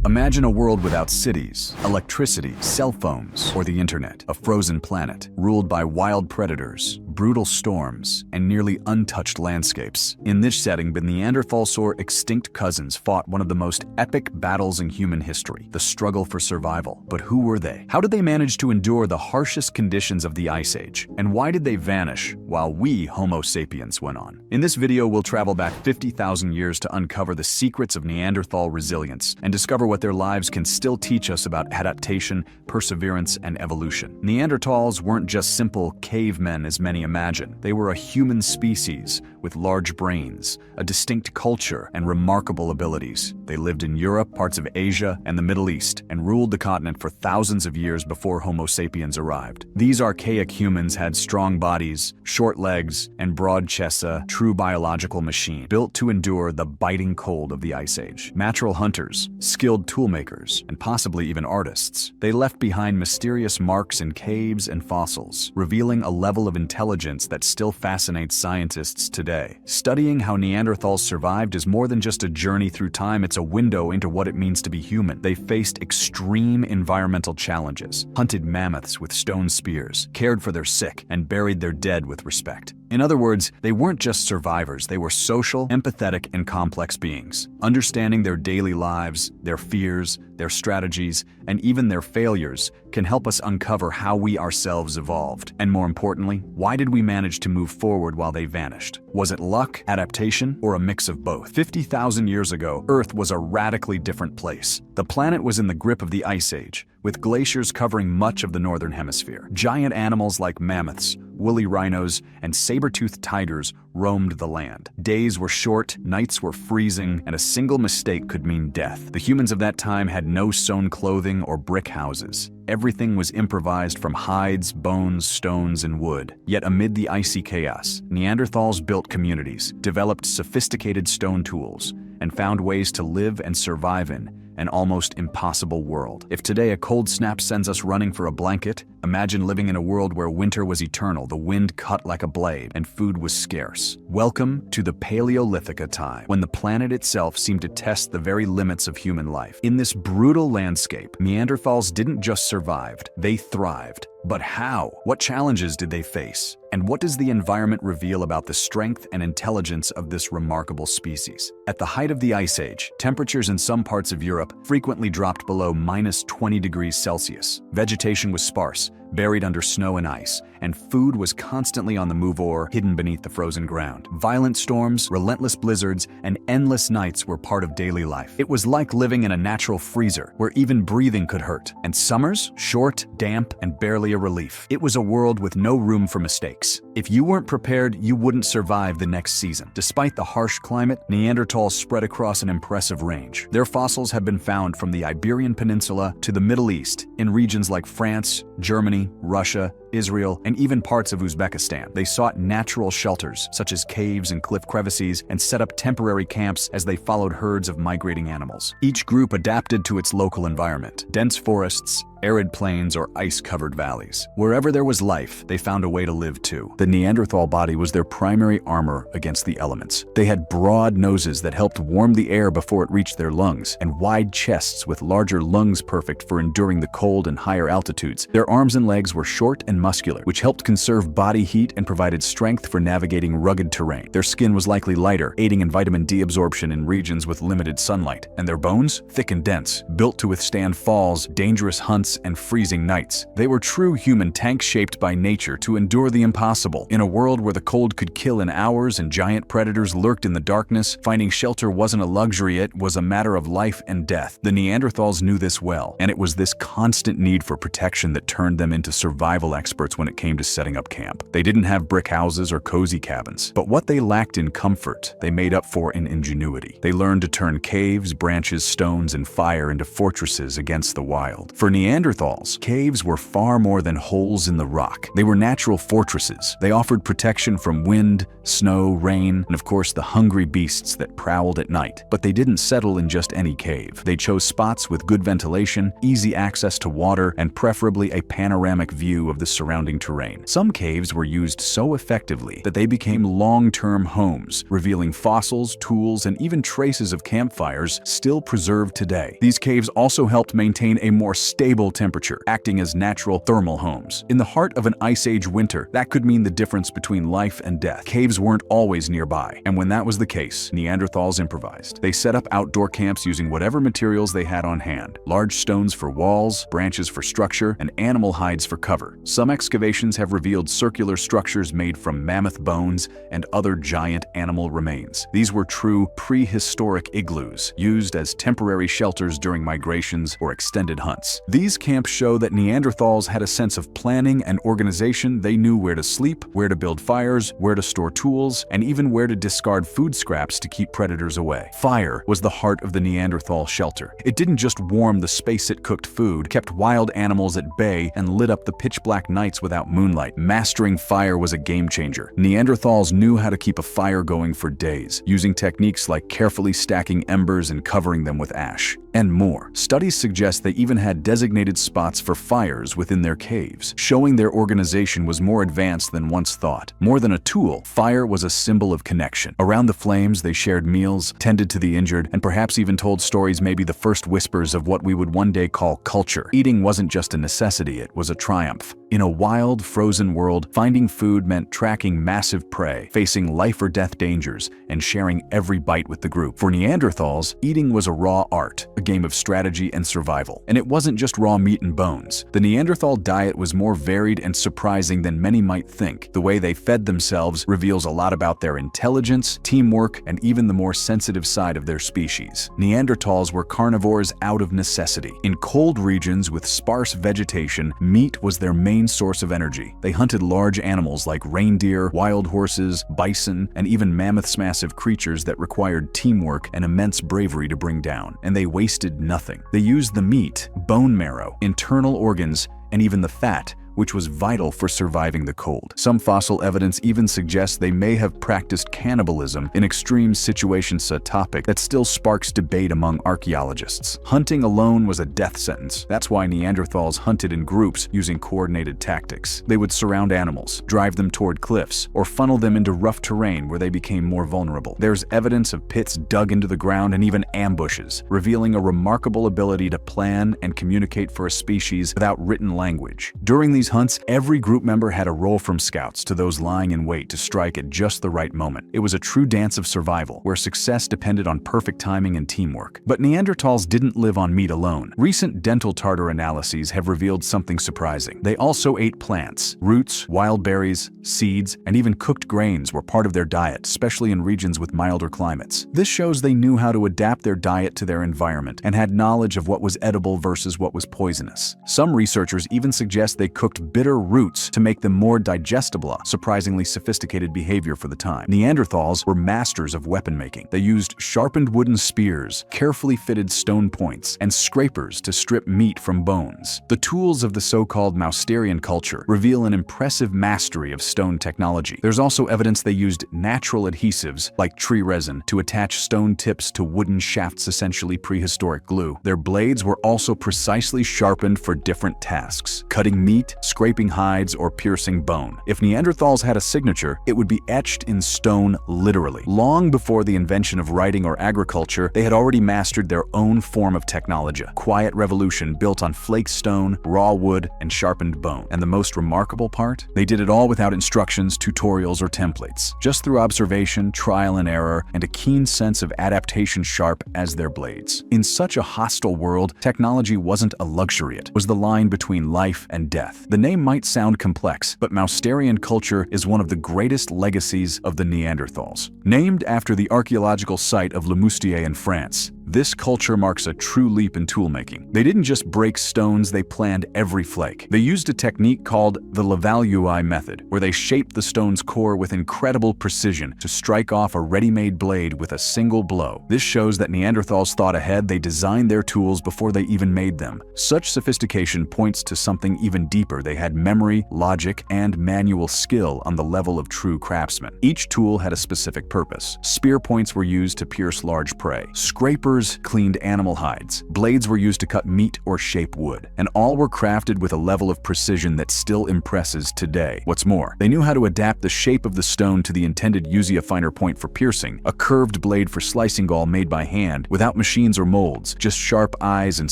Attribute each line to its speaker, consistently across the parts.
Speaker 1: Imagine a world without cities, electricity, cell phones, or the internet. A frozen planet, ruled by wild predators, brutal storms, and nearly untouched landscapes. In this setting, the Neanderthals' extinct cousins fought one of the most epic battles in human history, the struggle for survival. But who were they? How did they manage to endure the harshest conditions of the Ice Age? And why did they vanish while we, Homo sapiens, went on? In this video, we'll travel back 50,000 years to uncover the secrets of Neanderthal resilience and discover what their lives can still teach us about adaptation, perseverance, and evolution. Neanderthals weren't just simple cavemen as many imagine. They were a human species with large brains, a distinct culture, and remarkable abilities. They lived in Europe, parts of Asia, and the Middle East, and ruled the continent for thousands of years before Homo sapiens arrived. These archaic humans had strong bodies, short legs, and broad chests, a true biological machine, built to endure the biting cold of the Ice Age. Natural hunters, skilled toolmakers, and possibly even artists. They left behind mysterious marks in caves and fossils, revealing a level of intelligence that still fascinates scientists today. Studying how Neanderthals survived is more than just a journey through time, it's a window into what it means to be human. They faced extreme environmental challenges, hunted mammoths with stone spears, cared for their sick, and buried their dead with respect. In other words, they weren't just survivors, they were social, empathetic, and complex beings. Understanding their daily lives, their fears, their strategies, and even their failures can help us uncover how we ourselves evolved. And more importantly, why did we manage to move forward while they vanished? Was it luck, adaptation, or a mix of both? 50,000 years ago, Earth was a radically different place. The planet was in the grip of the Ice Age, with glaciers covering much of the northern hemisphere. Giant animals like mammoths, woolly rhinos, and saber-toothed tigers roamed the land. Days were short, nights were freezing, and a single mistake could mean death. The humans of that time had no sewn clothing or brick houses. Everything was improvised from hides, bones, stones, and wood. Yet amid the icy chaos, Neanderthals built communities, developed sophisticated stone tools, and found ways to live and survive in an almost impossible world. If today a cold snap sends us running for a blanket, imagine living in a world where winter was eternal, the wind cut like a blade, and food was scarce. Welcome to the Paleolithic time, when the planet itself seemed to test the very limits of human life. In this brutal landscape, Neanderthals didn't just survive, they thrived. But how? What challenges did they face? And what does the environment reveal about the strength and intelligence of this remarkable species? At the height of the Ice Age, temperatures in some parts of Europe frequently dropped below -20°C. Vegetation was sparse, buried under snow and ice, and food was constantly on the move or hidden beneath the frozen ground. Violent storms, relentless blizzards, and endless nights were part of daily life. It was like living in a natural freezer, where even breathing could hurt. And summers? Short, damp, and barely a relief. It was a world with no room for mistakes. If you weren't prepared, you wouldn't survive the next season. Despite the harsh climate, Neanderthals spread across an impressive range. Their fossils have been found from the Iberian Peninsula to the Middle East, in regions like France, Germany, Russia, Israel, and even parts of Uzbekistan. They sought natural shelters, such as caves and cliff crevices, and set up temporary camps as they followed herds of migrating animals. Each group adapted to its local environment: dense forests, arid plains, or ice-covered valleys. Wherever there was life, they found a way to live too. The Neanderthal body was their primary armor against the elements. They had broad noses that helped warm the air before it reached their lungs, and wide chests with larger lungs perfect for enduring the cold and higher altitudes. Their arms and legs were short and muscular, which helped conserve body heat and provided strength for navigating rugged terrain. Their skin was likely lighter, aiding in vitamin D absorption in regions with limited sunlight. And their bones? Thick and dense, built to withstand falls, dangerous hunts, and freezing nights. They were true human tanks shaped by nature to endure the impossible. In a world where the cold could kill in hours and giant predators lurked in the darkness, finding shelter wasn't a luxury, it was a matter of life and death. The Neanderthals knew this well, and it was this constant need for protection that turned them into survival experts when it came to setting up camp. They didn't have brick houses or cozy cabins, but what they lacked in comfort, they made up for in ingenuity. They learned to turn caves, branches, stones, and fire into fortresses against the wild. For Neanderthals, caves were far more than holes in the rock. They were natural fortresses. They offered protection from wind, snow, rain, and of course the hungry beasts that prowled at night. But they didn't settle in just any cave. They chose spots with good ventilation, easy access to water, and preferably a panoramic view of the surrounding terrain. Some caves were used so effectively that they became long-term homes, revealing fossils, tools, and even traces of campfires still preserved today. These caves also helped maintain a more stable temperature, acting as natural thermal homes. In the heart of an Ice Age winter, that could mean the difference between life and death. Caves weren't always nearby, and when that was the case, Neanderthals improvised. They set up outdoor camps using whatever materials they had on hand: large stones for walls, branches for structure, and animal hides for cover. Some excavations have revealed circular structures made from mammoth bones and other giant animal remains. These were true prehistoric igloos, used as temporary shelters during migrations or extended hunts. These camps show that Neanderthals had a sense of planning and organization. They knew where to sleep, where to build fires, where to store tools, and even where to discard food scraps to keep predators away. Fire was the heart of the Neanderthal shelter. It didn't just warm the space it cooked food, kept wild animals at bay, and lit up the pitch-black nights without moonlight. Mastering fire was a game-changer. Neanderthals knew how to keep a fire going for days, using techniques like carefully stacking embers and covering them with ash, and more. Studies suggest they even had designated spots for fires within their caves, showing their organization was more advanced than once thought. More than a tool, fire was a symbol of connection. Around the flames, they shared meals, tended to the injured, and perhaps even told stories, maybe the first whispers of what we would one day call culture. Eating wasn't just a necessity, it was a triumph. In a wild, frozen world, finding food meant tracking massive prey, facing life-or-death dangers, and sharing every bite with the group. For Neanderthals, eating was a raw art, a game of strategy and survival. And it wasn't just raw meat and bones. The Neanderthal diet was more varied and surprising than many might think. The way they fed themselves reveals a lot about their intelligence, teamwork, and even the more sensitive side of their species. Neanderthals were carnivores out of necessity. In cold regions with sparse vegetation, meat was their main source of energy. They hunted large animals like reindeer, wild horses, bison, and even mammoths, massive creatures that required teamwork and immense bravery to bring down. And they wasted nothing. They used the meat, bone marrow, internal organs, and even the fat, which was vital for surviving the cold. Some fossil evidence even suggests they may have practiced cannibalism in extreme situations, a topic that still sparks debate among archaeologists. Hunting alone was a death sentence. That's why Neanderthals hunted in groups using coordinated tactics. They would surround animals, drive them toward cliffs, or funnel them into rough terrain where they became more vulnerable. There's evidence of pits dug into the ground and even ambushes, revealing a remarkable ability to plan and communicate for a species without written language. During these hunts, every group member had a role, from scouts to those lying in wait to strike at just the right moment. It was a true dance of survival, where success depended on perfect timing and teamwork. But Neanderthals didn't live on meat alone. Recent dental tartar analyses have revealed something surprising. They also ate plants. Roots, wild berries, seeds, and even cooked grains were part of their diet, especially in regions with milder climates. This shows they knew how to adapt their diet to their environment and had knowledge of what was edible versus what was poisonous. Some researchers even suggest they cooked bitter roots to make them more digestible, surprisingly sophisticated behavior for the time. Neanderthals were masters of weapon making. They used sharpened wooden spears, carefully fitted stone points, and scrapers to strip meat from bones. The tools of the so-called Mousterian culture reveal an impressive mastery of stone technology. There's also evidence they used natural adhesives, like tree resin, to attach stone tips to wooden shafts, essentially prehistoric glue. Their blades were also precisely sharpened for different tasks: cutting meat, scraping hides, or piercing bone. If Neanderthals had a signature, it would be etched in stone, literally. Long before the invention of writing or agriculture, they had already mastered their own form of technology, a quiet revolution built on flake stone, raw wood, and sharpened bone. And the most remarkable part? They did it all without instructions, tutorials, or templates, just through observation, trial and error, and a keen sense of adaptation, sharp as their blades. In such a hostile world, technology wasn't a luxury, it was the line between life and death. The name might sound complex, but Mousterian culture is one of the greatest legacies of the Neanderthals. Named after the archaeological site of Le Moustier in France, this culture marks a true leap in toolmaking. They didn't just break stones, they planned every flake. They used a technique called the Levallois method, where they shaped the stone's core with incredible precision to strike off a ready-made blade with a single blow. This shows that Neanderthals thought ahead. They designed their tools before they even made them. Such sophistication points to something even deeper. They had memory, logic, and manual skill on the level of true craftsmen. Each tool had a specific purpose. Spear points were used to pierce large prey. Scrapers Reapers cleaned animal hides. Blades were used to cut meat or shape wood, and all were crafted with a level of precision that still impresses today. What's more, they knew how to adapt the shape of the stone to the intended using a finer point for piercing, a curved blade for slicing, all made by hand, without machines or molds, just sharp eyes and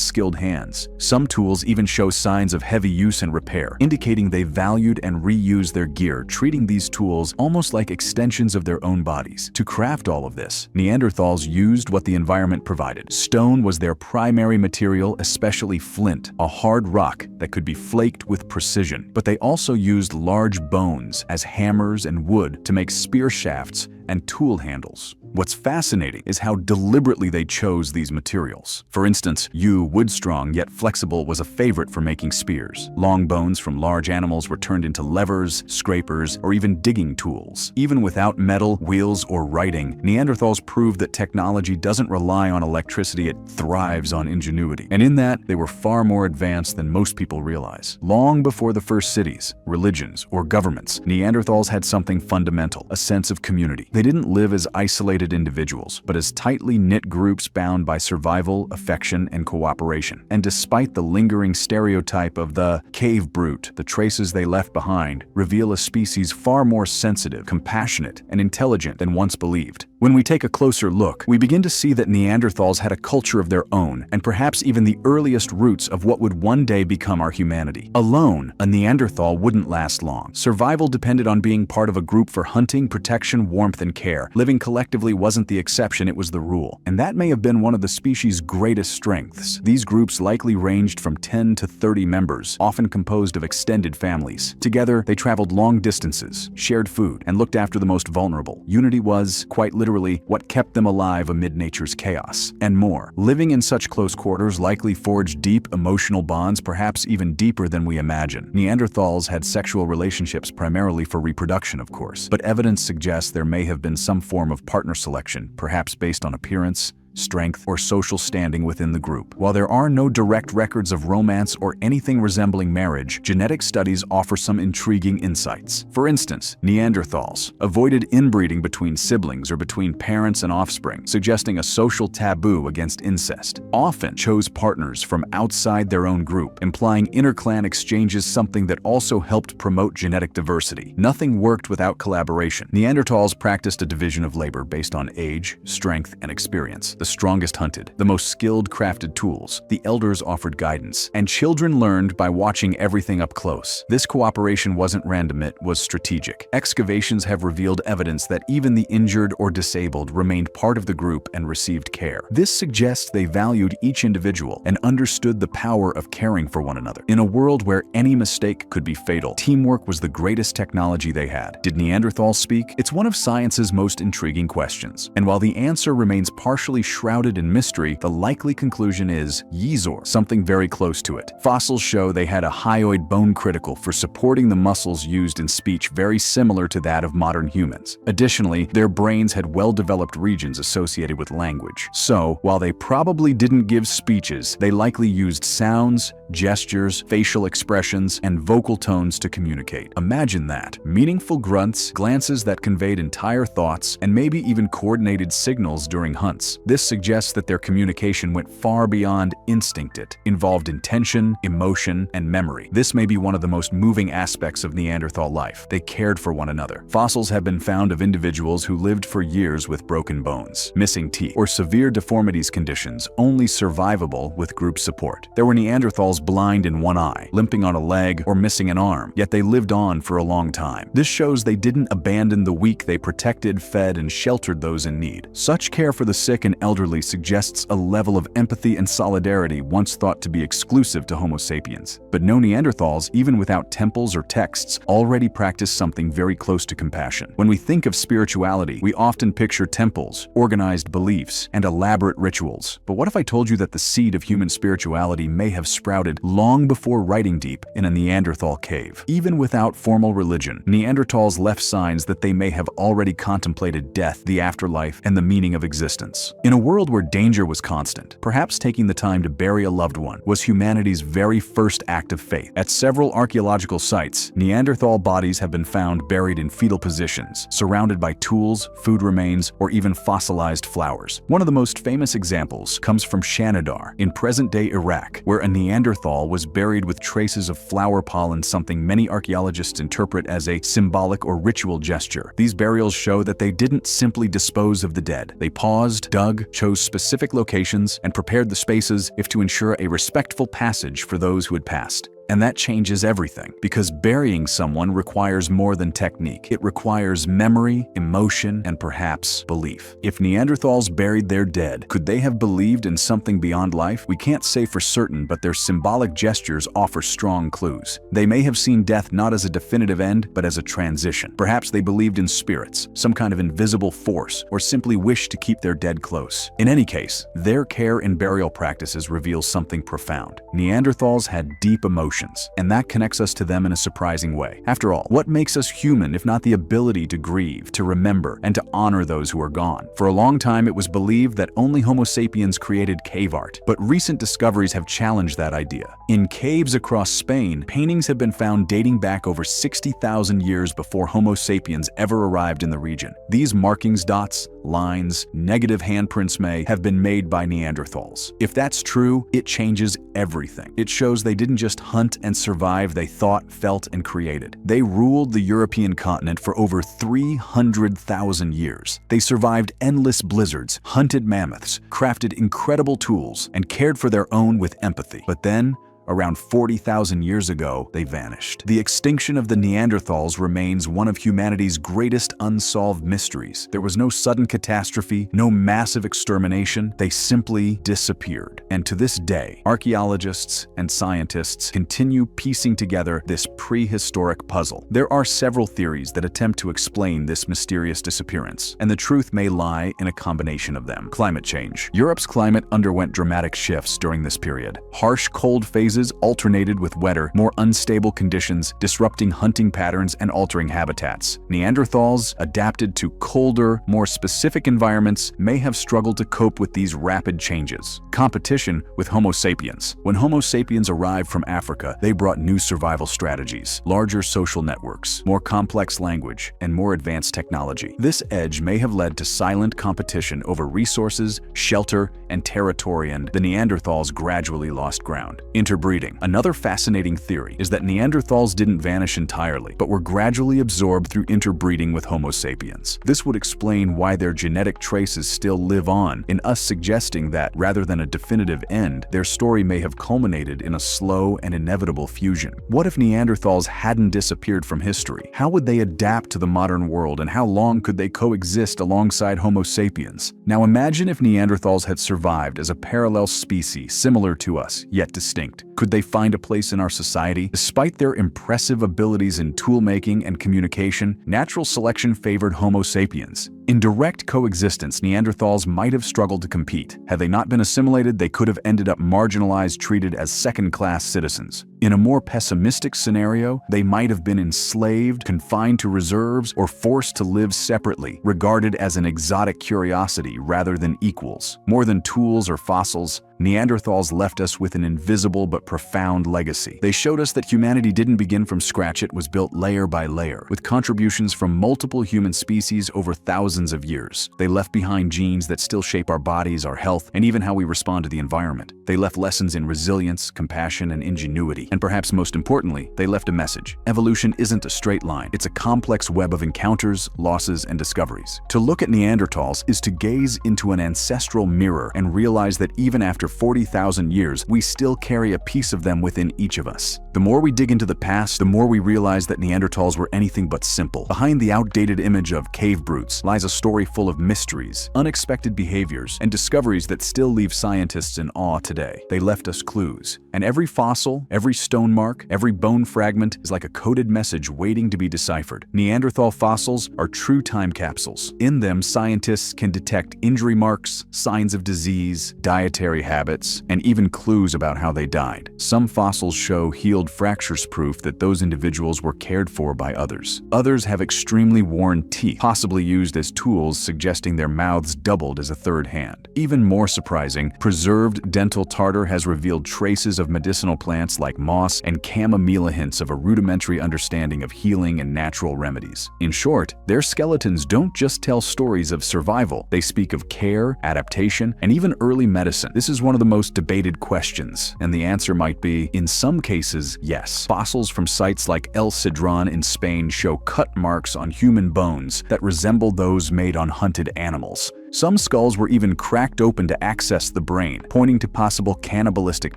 Speaker 1: skilled hands. Some tools even show signs of heavy use and repair, indicating they valued and reused their gear, treating these tools almost like extensions of their own bodies. To craft all of this, Neanderthals used what the environment provided. Stone was their primary material, especially flint, a hard rock that could be flaked with precision. But they also used large bones as hammers and wood to make spear shafts and tool handles. What's fascinating is how deliberately they chose these materials. For instance, yew, wood-strong yet flexible, was a favorite for making spears. Long bones from large animals were turned into levers, scrapers, or even digging tools. Even without metal, wheels, or writing, Neanderthals proved that technology doesn't rely on electricity, it thrives on ingenuity. And in that, they were far more advanced than most people realize. Long before the first cities, religions, or governments, Neanderthals had something fundamental: a sense of community. They didn't live as isolated individuals, but as tightly knit groups bound by survival, affection, and cooperation. And despite the lingering stereotype of the cave brute, the traces they left behind reveal a species far more sensitive, compassionate, and intelligent than once believed. When we take a closer look, we begin to see that Neanderthals had a culture of their own, and perhaps even the earliest roots of what would one day become our humanity. Alone, a Neanderthal wouldn't last long. Survival depended on being part of a group for hunting, protection, warmth, and care. Living collectively wasn't the exception, it was the rule. And that may have been one of the species' greatest strengths. These groups likely ranged from 10 to 30 members, often composed of extended families. Together, they traveled long distances, shared food, and looked after the most vulnerable. Unity was, quite literally, what kept them alive amid nature's chaos. And more. Living in such close quarters likely forged deep emotional bonds, perhaps even deeper than we imagine. Neanderthals had sexual relationships primarily for reproduction, of course, but evidence suggests there may have been some form of partner selection, perhaps based on appearance, strength, or social standing within the group. While there are no direct records of romance or anything resembling marriage, genetic studies offer some intriguing insights. For instance, Neanderthals avoided inbreeding between siblings or between parents and offspring, suggesting a social taboo against incest. Often chose partners from outside their own group, implying interclan exchanges, something that also helped promote genetic diversity. Nothing worked without collaboration. Neanderthals practiced a division of labor based on age, strength, and experience. The strongest hunted, the most skilled crafted tools, the elders offered guidance, and children learned by watching everything up close. This cooperation wasn't random, it was strategic. Excavations have revealed evidence that even the injured or disabled remained part of the group and received care. This suggests they valued each individual and understood the power of caring for one another. In a world where any mistake could be fatal, teamwork was the greatest technology they had. Did Neanderthals speak? It's one of science's most intriguing questions. And while the answer remains partially shrouded in mystery, the likely conclusion is Yizor, something very close to it. Fossils show they had a hyoid bone critical for supporting the muscles used in speech, very similar to that of modern humans. Additionally, their brains had well-developed regions associated with language. So, while they probably didn't give speeches, they likely used sounds, gestures, facial expressions, and vocal tones to communicate. Imagine that. Meaningful grunts, glances that conveyed entire thoughts, and maybe even coordinated signals during hunts. This suggests that their communication went far beyond instinct. It involved intention, emotion, and memory. This may be one of the most moving aspects of Neanderthal life. They cared for one another. Fossils have been found of individuals who lived for years with broken bones, missing teeth, or severe deformities, conditions only survivable with group support. There were Neanderthals blind in one eye, limping on a leg, or missing an arm, yet they lived on for a long time. This shows they didn't abandon the weak, they protected, fed, and sheltered those in need. Such care for the sick and elderly suggests a level of empathy and solidarity once thought to be exclusive to Homo sapiens. But no, Neanderthals, even without temples or texts, already practiced something very close to compassion. When we think of spirituality, we often picture temples, organized beliefs, and elaborate rituals. But what if I told you that the seed of human spirituality may have sprouted long before writing deep in a Neanderthal cave? Even without formal religion, Neanderthals left signs that they may have already contemplated death, the afterlife, and the meaning of existence. In a world where danger was constant, perhaps taking the time to bury a loved one was humanity's very first act of faith. At several archaeological sites, Neanderthal bodies have been found buried in fetal positions, surrounded by tools, food remains, or even fossilized flowers. One of the most famous examples comes from Shanidar in present-day Iraq, where a Neanderthal was buried with traces of flower pollen, something many archaeologists interpret as a symbolic or ritual gesture. These burials show that they didn't simply dispose of the dead. They paused, dug, chose specific locations, and prepared the spaces if to ensure a respectful passage for those who had passed. And that changes everything, because burying someone requires more than technique. It requires memory, emotion, and perhaps belief. If Neanderthals buried their dead, could they have believed in something beyond life? We can't say for certain, but their symbolic gestures offer strong clues. They may have seen death not as a definitive end, but as a transition. Perhaps they believed in spirits, some kind of invisible force, or simply wished to keep their dead close. In any case, their care and burial practices reveal something profound. Neanderthals had deep emotions, and that connects us to them in a surprising way. After all, what makes us human if not the ability to grieve, to remember, and to honor those who are gone? For a long time, it was believed that only Homo sapiens created cave art, but recent discoveries have challenged that idea. In caves across Spain, paintings have been found dating back over 60,000 years before Homo sapiens ever arrived in the region. These markings, dots, lines, negative handprints may have been made by Neanderthals. If that's true, it changes everything. It shows they didn't just hunt and survive, they thought, felt, and created. They ruled the European continent for over 300,000 years. They survived endless blizzards, hunted mammoths, crafted incredible tools, and cared for their own with empathy. But then, around 40,000 years ago, they vanished. The extinction of the Neanderthals remains one of humanity's greatest unsolved mysteries. There was no sudden catastrophe, no massive extermination. They simply disappeared. And to this day, archaeologists and scientists continue piecing together this prehistoric puzzle. There are several theories that attempt to explain this mysterious disappearance, and the truth may lie in a combination of them. Climate change. Europe's climate underwent dramatic shifts during this period. Harsh cold phases alternated with wetter, more unstable conditions, disrupting hunting patterns and altering habitats. Neanderthals, adapted to colder, more specific environments, may have struggled to cope with these rapid changes. Competition with Homo sapiens. When Homo sapiens arrived from Africa, they brought new survival strategies, larger social networks, more complex language, and more advanced technology. This edge may have led to silent competition over resources, shelter, and territory, and the Neanderthals gradually lost ground. Interbreeding. Another fascinating theory is that Neanderthals didn't vanish entirely, but were gradually absorbed through interbreeding with Homo sapiens. This would explain why their genetic traces still live on, in us suggesting that, rather than a definitive end, their story may have culminated in a slow and inevitable fusion. What if Neanderthals hadn't disappeared from history? How would they adapt to the modern world, and how long could they coexist alongside Homo sapiens? Now imagine if Neanderthals had survived as a parallel species similar to us, yet distinct. Could they find a place in our society? Despite their impressive abilities in tool-making and communication, natural selection favored Homo sapiens. In direct coexistence, Neanderthals might have struggled to compete. Had they not been assimilated, they could have ended up marginalized, treated as second-class citizens. In a more pessimistic scenario, they might have been enslaved, confined to reserves, or forced to live separately, regarded as an exotic curiosity rather than equals. More than tools or fossils, Neanderthals left us with an invisible but profound legacy. They showed us that humanity didn't begin from scratch, it was built layer by layer, with contributions from multiple human species over thousands of years. They left behind genes that still shape our bodies, our health, and even how we respond to the environment. They left lessons in resilience, compassion, and ingenuity. And perhaps most importantly, they left a message. Evolution isn't a straight line. It's a complex web of encounters, losses, and discoveries. To look at Neanderthals is to gaze into an ancestral mirror and realize that even after 40,000 years, we still carry a piece of them within each of us. The more we dig into the past, the more we realize that Neanderthals were anything but simple. Behind the outdated image of cave brutes lies a story full of mysteries, unexpected behaviors, and discoveries that still leave scientists in awe today. They left us clues, and every fossil, every stone mark, every bone fragment is like a coded message waiting to be deciphered. Neanderthal fossils are true time capsules. In them, scientists can detect injury marks, signs of disease, dietary habits, and even clues about how they died. Some fossils show healed fractures, proof that those individuals were cared for by others. Others have extremely worn teeth, possibly used as used tools, suggesting their mouths doubled as a third hand. Even more surprising, preserved dental tartar has revealed traces of medicinal plants like moss and chamomile, hints of a rudimentary understanding of healing and natural remedies. In short, their skeletons don't just tell stories of survival, they speak of care, adaptation, and even early medicine. This is one of the most debated questions, and the answer might be, in some cases, yes. Fossils from sites like El Cedrón in Spain show cut marks on human bones that resemble those made on hunted animals. Some skulls were even cracked open to access the brain, pointing to possible cannibalistic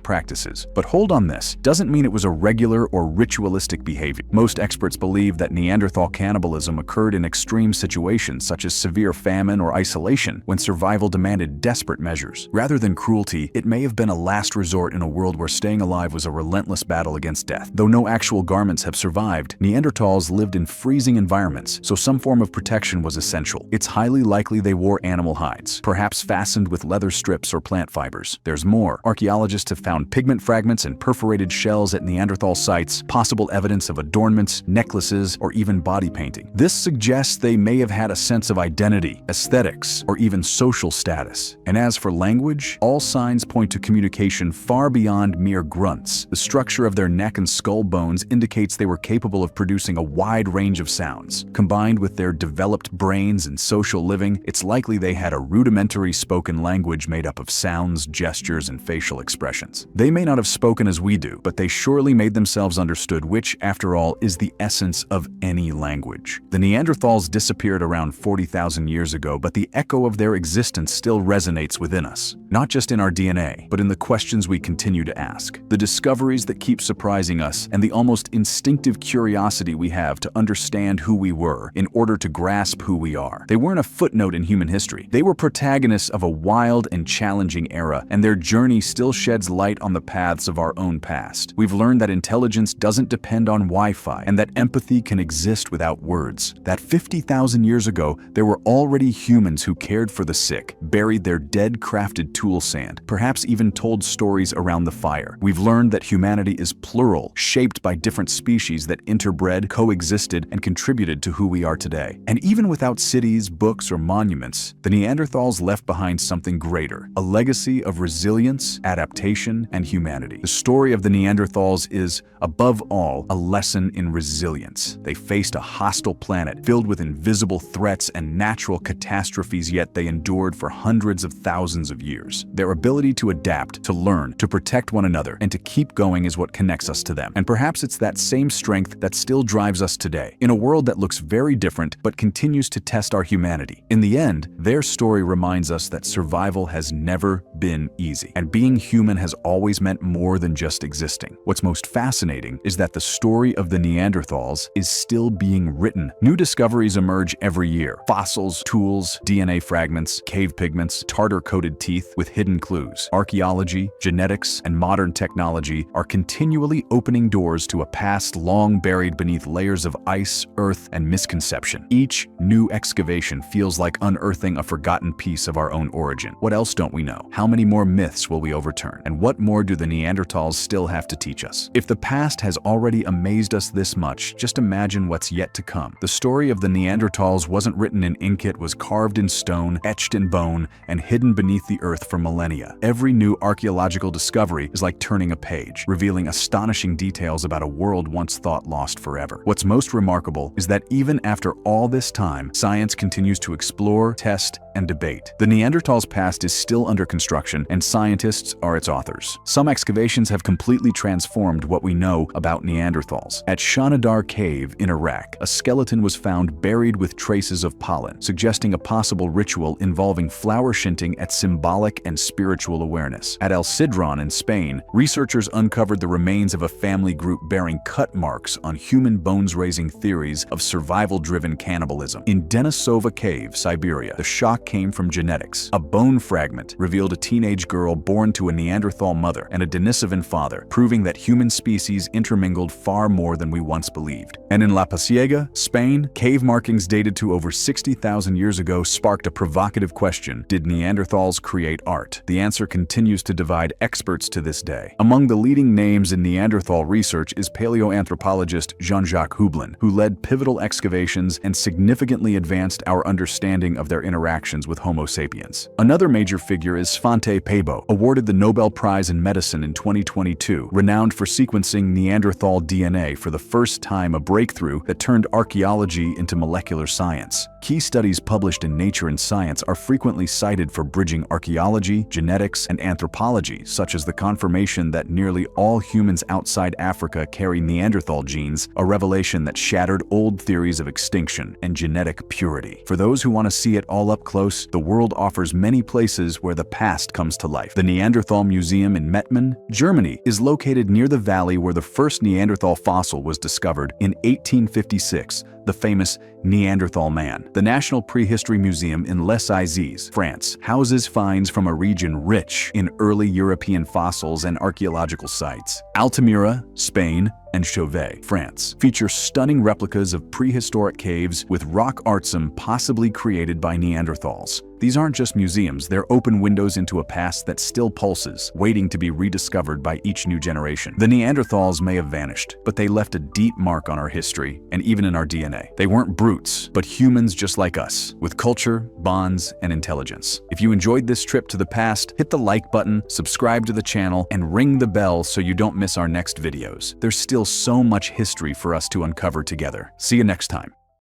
Speaker 1: practices. But hold on, this doesn't mean it was a regular or ritualistic behavior. Most experts believe that Neanderthal cannibalism occurred in extreme situations such as severe famine or isolation, when survival demanded desperate measures. Rather than cruelty, it may have been a last resort in a world where staying alive was a relentless battle against death. Though no actual garments have survived, Neanderthals lived in freezing environments, so some form of protection was essential. It's highly likely they wore animal hides, perhaps fastened with leather strips or plant fibers. There's more. Archaeologists have found pigment fragments and perforated shells at Neanderthal sites, possible evidence of adornments, necklaces, or even body painting. This suggests they may have had a sense of identity, aesthetics, or even social status. And as for language, all signs point to communication far beyond mere grunts. The structure of their neck and skull bones indicates they were capable of producing a wide range of sounds. Combined with their developed brains and social living, it's likely they had a rudimentary spoken language made up of sounds, gestures, and facial expressions. They may not have spoken as we do, but they surely made themselves understood, which, after all, is the essence of any language. The Neanderthals disappeared around 40,000 years ago, but the echo of their existence still resonates within us. Not just in our DNA, but in the questions we continue to ask, the discoveries that keep surprising us, and the almost instinctive curiosity we have to understand who we were in order to grasp who we are. They weren't a footnote in human history. They were protagonists of a wild and challenging era, and their journey still sheds light on the paths of our own past. We've learned that intelligence doesn't depend on Wi-Fi, and that empathy can exist without words. That 50,000 years ago, there were already humans who cared for the sick, buried their dead crafted tool sand, perhaps even told stories around the fire. We've learned that humanity is plural, shaped by different species that interbred, coexisted, and contributed to who we are today. And even without cities, books, or monuments, the Neanderthals left behind something greater, a legacy of resilience, adaptation, and humanity. The story of the Neanderthals is, above all, a lesson in resilience. They faced a hostile planet filled with invisible threats and natural catastrophes, yet they endured for hundreds of thousands of years. Their ability to adapt, to learn, to protect one another, and to keep going is what connects us to them. And perhaps it's that same strength that still drives us today, in a world that looks very different but continues to test our humanity. In the end, their story reminds us that survival has never been easy, and being human has always meant more than just existing. What's most fascinating is that the story of the Neanderthals is still being written. New discoveries emerge every year. Fossils, tools, DNA fragments, cave pigments, tartar-coated teeth with hidden clues. Archaeology, genetics, and modern technology are continually opening doors to a past long buried beneath layers of ice, earth, and misconception. Each new excavation feels like unearthing a forgotten piece of our own origin. What else don't we know? How many more myths will we overturn? And what more do the Neanderthals still have to teach us? If the past has already amazed us this much, just imagine what's yet to come. The story of the Neanderthals wasn't written in ink, it was carved in stone, etched in bone, and hidden beneath the earth for millennia. Every new archaeological discovery is like turning a page, revealing astonishing details about a world once thought lost forever. What's most remarkable is that even after all this time, science continues to explore, test, and debate. The Neanderthals' past is still under construction, and scientists are its authors. Some excavations have completely transformed what we know about Neanderthals. At Shanidar Cave in Iraq, a skeleton was found buried with traces of pollen, suggesting a possible ritual involving flower shinting at symbolic and spiritual awareness. At El Cedrón in Spain, researchers uncovered the remains of a family group bearing cut marks on human bones, raising theories of survival-driven cannibalism. In Denisova Cave, Siberia, the shock came from genetics. A bone fragment revealed a teenage girl born to a Neanderthal mother and a Denisovan father, proving that human species intermingled far more than we once believed. And in La Pasiega, Spain, cave markings dated to over 60,000 years ago sparked a provocative question: did Neanderthals create art? The answer continues to divide experts to this day. Among the leading names in Neanderthal research is paleoanthropologist Jean-Jacques Hublin, who led pivotal excavations and significantly advanced our understanding of their interactions with Homo sapiens. Another major figure is Svante Pääbo, awarded the Nobel Prize in Medicine in 2022, renowned for sequencing Neanderthal DNA for the first time, a breakthrough that turned archaeology into molecular science. Key studies published in Nature and Science are frequently cited for bridging archaeology, genetics, and anthropology, such as the confirmation that nearly all humans outside Africa carry Neanderthal genes, a revelation that shattered old theories of extinction and genetic purity. For those who want to see it all up close, the world offers many places where the past comes to life. The Neanderthal Museum in Mettmann, Germany, is located near the valley where the first Neanderthal fossil was discovered in 1856, the famous Neanderthal man. The National Prehistory Museum in Les Assises, France, houses finds from a region rich in early European fossils and archaeological sites. Altamira, Spain, and Chauvet, France, feature stunning replicas of prehistoric caves with rock art, some possibly created by Neanderthals. These aren't just museums, they're open windows into a past that still pulses, waiting to be rediscovered by each new generation. The Neanderthals may have vanished, but they left a deep mark on our history and even in our DNA. They weren't brutes, but humans just like us, with culture, bonds, and intelligence. If you enjoyed this trip to the past, hit the like button, subscribe to the channel, and ring the bell so you don't miss our next videos. There's still so much history for us to uncover together. See you next time.